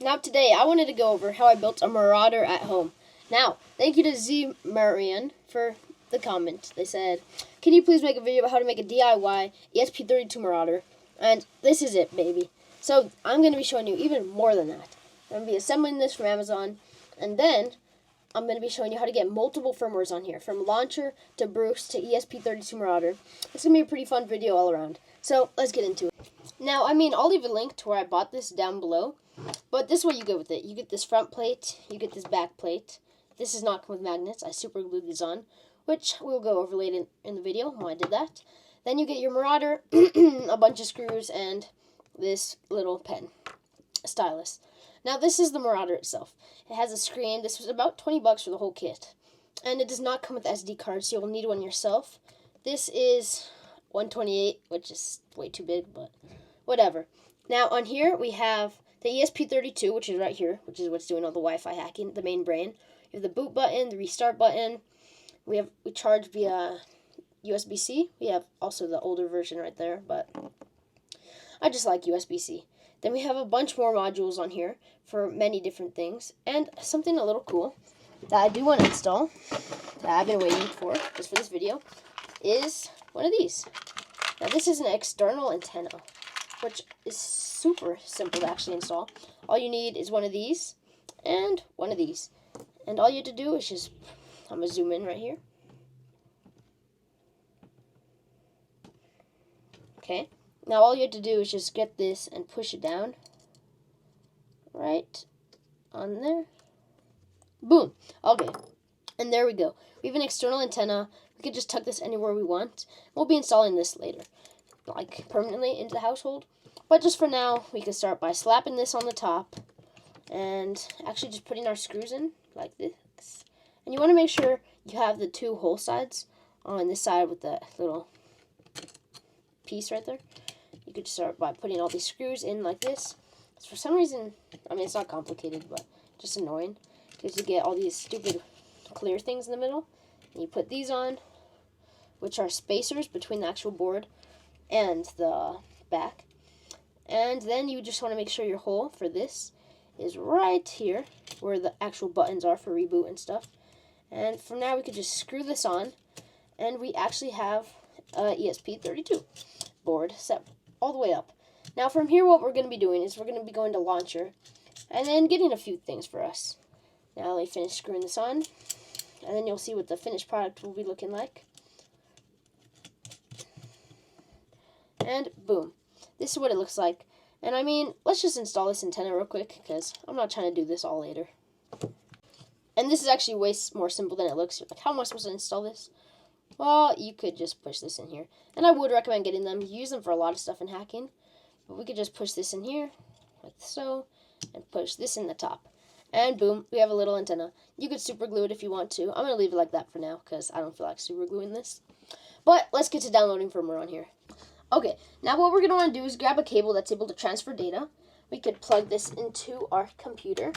Now today I wanted to go over how I built a Marauder at home. Now, thank you to Z Marian for the comment. They said, can you please make a video about how to make a DIY ESP32 Marauder? And this is it, baby. So I'm going to be showing you even more than that. I'm going to be assembling this from Amazon, and then I'm going to be showing you how to get multiple firmwares on here, from launcher to Bruce to ESP32 Marauder. It's going to be a pretty fun video all around. So let's get into it. Now, I'll leave a link to where I bought this down below. But this is what you get with it. You get this front plate, you get this back plate. This is not come with magnets. I super glued these on, which we'll go over later in the video when I did that. Then you get your Marauder, a bunch of screws, and this little pen, stylus. Now this is the Marauder itself. It has a screen. This was about 20 bucks for the whole kit. And it does not come with SD cards, so you'll need one yourself. This is 128, which is way too big, but whatever. Now on here we have the ESP32, which is right here, which is what's doing all the Wi-Fi hacking, the main brain. You have the boot button, the restart button. We charge via USB-C. We have also the older version right there, but I just like USB-C. Then we have a bunch more modules on here for many different things, and something a little cool that I do want to install, that I've been waiting for, just for this video, is one of these. Now this is an external antenna, which is super simple to actually install. All you need is one of these and one of these. And all you have to do is just, I'm going to zoom in right here. Okay. Now all you have to do is just get this and push it down. Right on there. Boom. Okay. And there we go. We have an external antenna. We can just tuck this anywhere we want. We'll be installing this later, like permanently into the household. But just for now, we can start by slapping this on the top and actually just putting our screws in like this. And you want to make sure you have the two hole sides on this side with that little piece right there. You could start by putting all these screws in like this. For some reason, it's not complicated, but just annoying, because you get all these stupid clear things in the middle. And you put these on, which are spacers between the actual board and the back. And then you just want to make sure your hole for this is right here, where the actual buttons are for reboot and stuff. And from now we could just screw this on, and we actually have a ESP32 board set all the way up. Now from here, what we're going to be doing is we're going to be going to launcher, and then getting a few things for us. Now let me finish screwing this on, and then you'll see what the finished product will be looking like. And boom. This is what it looks like. And let's just install this antenna real quick, because I'm not trying to do this all later. And this is actually way more simple than it looks. Like, how am I supposed to install this? Well, you could just push this in here. And I would recommend getting them. You use them for a lot of stuff in hacking. But we could just push this in here, like so, and push this in the top. And boom, we have a little antenna. You could super glue it if you want to. I'm going to leave it like that for now, because I don't feel like super gluing this. But let's get to downloading firmware on here. Okay, now what we're going to want to do is grab a cable that's able to transfer data. We could plug this into our computer,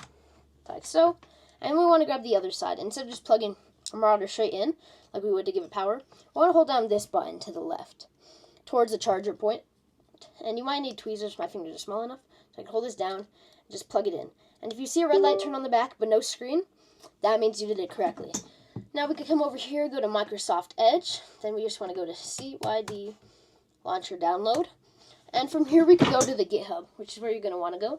like so. And we want to grab the other side. Instead of just plugging a Marauder straight in, like we would to give it power, we want to hold down this button to the left, towards the charger point. And you might need tweezers. My fingers are small enough. So I can hold this down and just plug it in. And if you see a red light turn on the back but no screen, that means you did it correctly. Now we could come over here, go to Microsoft Edge. Then we just want to go to CYD launcher download, and from here we could go to the GitHub, which is where you're going to want to go,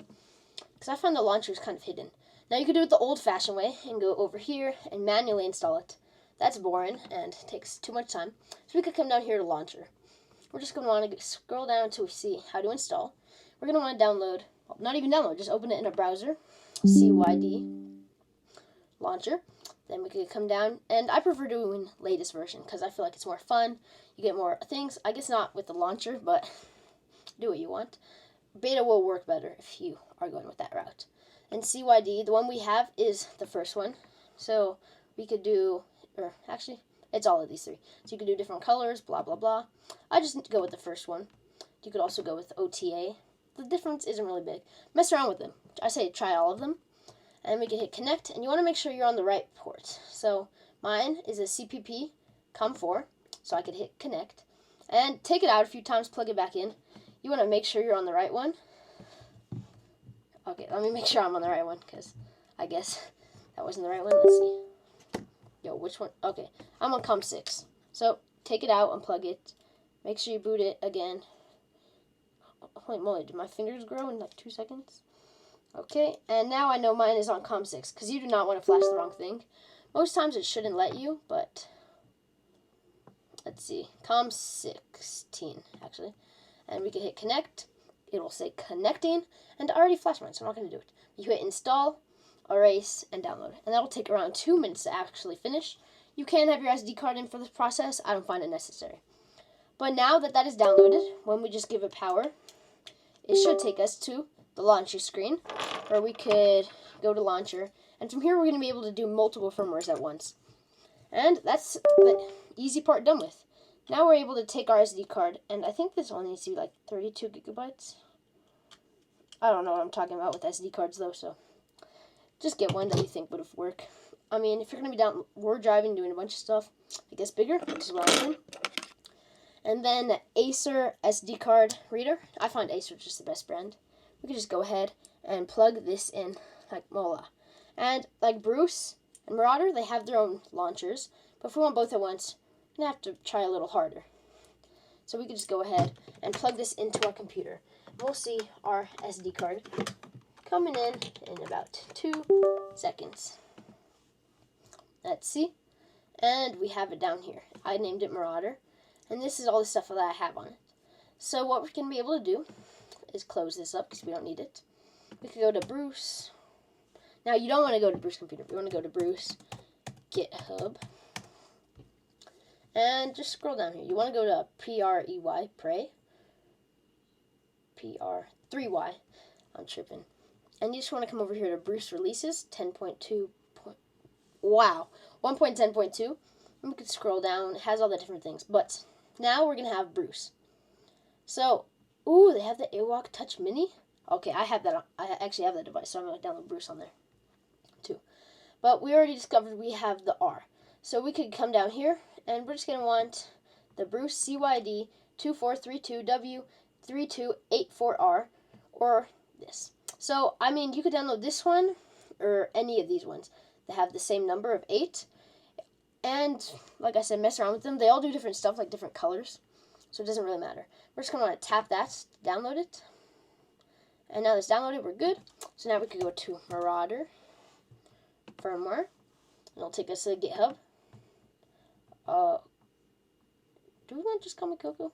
because I found the launcher is kind of hidden. Now you could do it the old-fashioned way and go over here and manually install it. That's boring and takes too much time, so we could come down here to launcher. We're just going to want to scroll down until we see how to install. We're going to want to download, well, not even download, just open it in a browser, CYD launcher. Then we could come down, and I prefer doing latest version because I feel like it's more fun. You get more things. I guess not with the launcher, but do what you want. Beta will work better if you are going with that route. And CYD, the one we have is the first one. So we could do, or actually, it's all of these three. So you could do different colors, blah, blah, blah. I just go with the first one. You could also go with OTA. The difference isn't really big. Mess around with them. I say try all of them. And we can hit connect, and you want to make sure you're on the right port. So mine is a CPP COM4, so I could hit connect. And take it out a few times, plug it back in. You want to make sure you're on the right one. Okay, let me make sure I'm on the right one, because I guess that wasn't the right one. Let's see. Yo, which one? Okay, I'm on COM6. So, take it out, unplug it. Make sure you boot it again. Holy moly, did my fingers grow in like 2 seconds? Okay, and now I know mine is on COM6, because you do not want to flash the wrong thing. Most times it shouldn't let you, but let's see. COM16, actually. And we can hit connect. It will say connecting, and I already flashed mine, so I'm not going to do it. You hit install, erase, and download. And that'll take around 2 minutes to actually finish. You can have your SD card in for this process. I don't find it necessary. But now that that is downloaded, when we just give it power, it should take us to the launcher screen, where we could go to launcher. And from here, we're going to be able to do multiple firmwares at once. And that's the easy part done with. Now we're able to take our SD card, and I think this only needs to be like 32 gigabytes. I don't know what I'm talking about with SD cards though, so just get one that you think would work. I mean, if you're going to be down road driving, doing a bunch of stuff, I guess bigger, which is what I'm doing. And then Acer SD card reader. I find Acer just the best brand. We can just go ahead and plug this in like Mola. And like Bruce and Marauder, they have their own launchers, but if we want both at once, we're going to have to try a little harder. So we can just go ahead and plug this into our computer. We'll see our SD card coming in about 2 seconds. Let's see. And we have it down here. I named it Marauder. And this is all the stuff that I have on it. So what we're going to be able to do is close this up because we don't need it. We could go to Bruce. Now you don't want to go to Bruce Computer. You want to go to Bruce GitHub. And just scroll down here. You want to go to PREY, Pray. PR3Y. I'm tripping. And you just want to come over here to Bruce Releases 10.2. Wow. 1.10.2. And we can scroll down. It has all the different things. But now we're going to have Bruce. So, ooh, they have the Awok Touch Mini. Okay, I have that. I actually have that device, so I'm going to download Bruce on there too. But we already discovered we have the R. So we could come down here, and we're just going to want the Bruce CYD 2432W3284R, or this. So, I mean, you could download this one, or any of these ones that have the same number of 8. And, like I said, mess around with them. They all do different stuff, like different colors. So it doesn't really matter. We're just going to want to tap that to download it. And now that's downloaded, we're good. So now we can go to Marauder firmware. And it'll take us to the GitHub. Do we want to just call me Coco?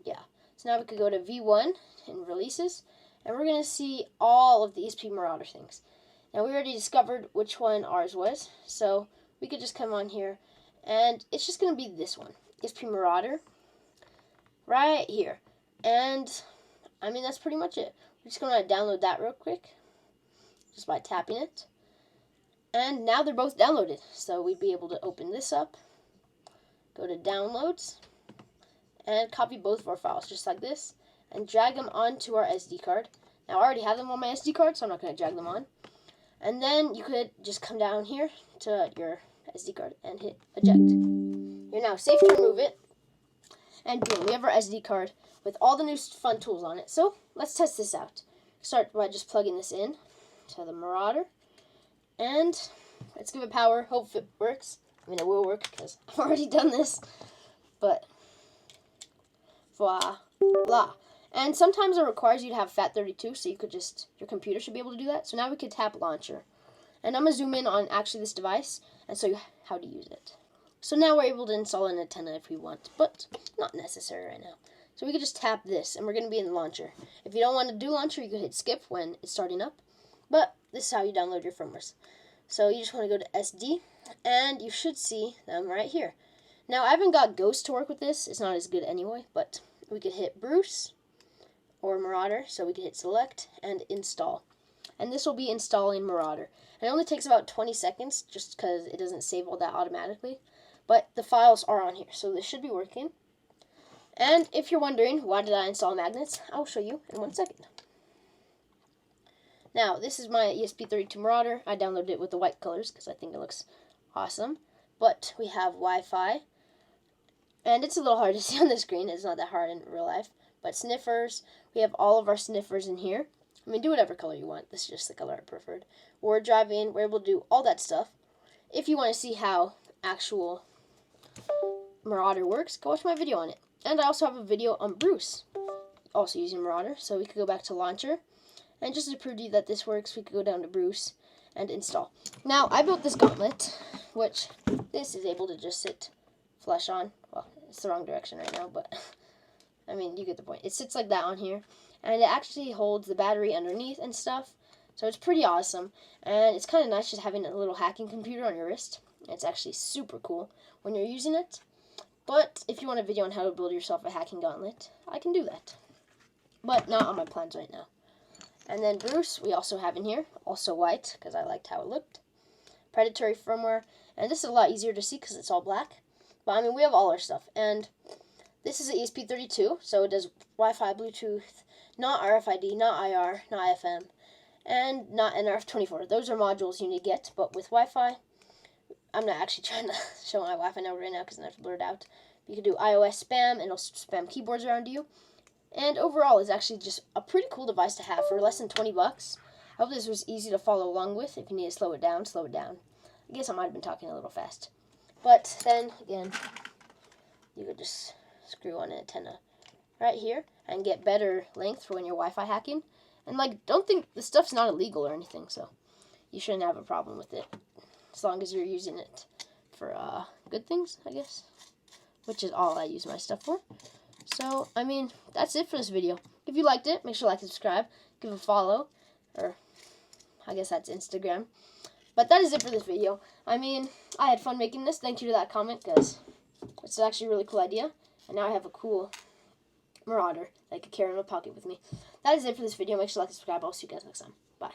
Yeah. So now we could go to V1 and releases. And we're going to see all of the ESP Marauder things. Now we already discovered which one ours was. So we could just come on here. And it's just going to be this one. ESP Marauder. Right here. And, I mean, that's pretty much it. We're just going to download that real quick. Just by tapping it. And now they're both downloaded. So we'd be able to open this up. Go to Downloads. And copy both of our files, just like this. And drag them onto our SD card. Now, I already have them on my SD card, so I'm not going to drag them on. And then you could just come down here to your SD card and hit Eject. You're now safe to remove it. And boom, we have our SD card with all the new fun tools on it. So, let's test this out. Start by just plugging this in to the Marauder. And let's give it power. Hope it works. I mean, it will work because I've already done this. But, voila. And sometimes it requires you to have FAT32, so you could just, your computer should be able to do that. So now we could tap Launcher. And I'm going to zoom in on actually this device and show you how to use it. So now we're able to install an antenna if we want, but not necessary right now. So we could just tap this, and we're going to be in the launcher. If you don't want to do launcher, you could hit skip when it's starting up. But this is how you download your firmwares. So you just want to go to SD, and you should see them right here. Now, I haven't got Ghost to work with this. It's not as good anyway, but we could hit Bruce or Marauder. So we could hit select and install. And this will be installing Marauder. And it only takes about 20 seconds just because it doesn't save all that automatically. But the files are on here, so this should be working. And if you're wondering, why did I install magnets? I'll show you in 1 second. Now, this is my ESP32 Marauder. I downloaded it with the white colors because I think it looks awesome. But we have Wi-Fi. And it's a little hard to see on the screen. It's not that hard in real life. But sniffers, we have all of our sniffers in here. I mean, do whatever color you want. This is just the color I preferred. We're driving. We're able to do all that stuff. If you want to see how actual Marauder works, go watch my video on it. And I also have a video on Bruce, also using Marauder. So we could go back to Launcher. And just to prove to you that this works, we could go down to Bruce and install. Now, I built this gauntlet, which this is able to just sit flush on. Well, it's the wrong direction right now, but I mean, you get the point. It sits like that on here, and it actually holds the battery underneath and stuff. So it's pretty awesome, and it's kind of nice just having a little hacking computer on your wrist. It's actually super cool when you're using it. But if you want a video on how to build yourself a hacking gauntlet, I can do that. But not on my plans right now. And then Bruce, we also have in here, also white, because I liked how it looked. Predatory firmware, and this is a lot easier to see because it's all black. But I mean, we have all our stuff, and this is an ESP32, so it does Wi-Fi, Bluetooth, not RFID, not IR, not FM, and not NRF24. Those are modules you need to get, but with Wi-Fi, I'm not actually trying to show my Wi-Fi number right now because then I have to blur it out. You can do iOS spam, and it'll spam keyboards around you. And overall, it's actually just a pretty cool device to have for less than 20 bucks. I hope this was easy to follow along with. If you need to slow it down, slow it down. I guess I might have been talking a little fast. But then, again, you could just screw on an antenna right here and get better length for when you're Wi-Fi hacking. And, like, don't think the stuff's not illegal or anything, so you shouldn't have a problem with it. As long as you're using it for good things, I guess. Which is all I use my stuff for. So, I mean, that's it for this video. If you liked it, make sure to like and subscribe. Give a follow. Or, I guess that's Instagram. But that is it for this video. I mean, I had fun making this. Thank you to that comment, because it's actually a really cool idea. And now I have a cool Marauder that I could carry in my pocket with me. That is it for this video. Make sure to like and subscribe. I'll see you guys next time. Bye.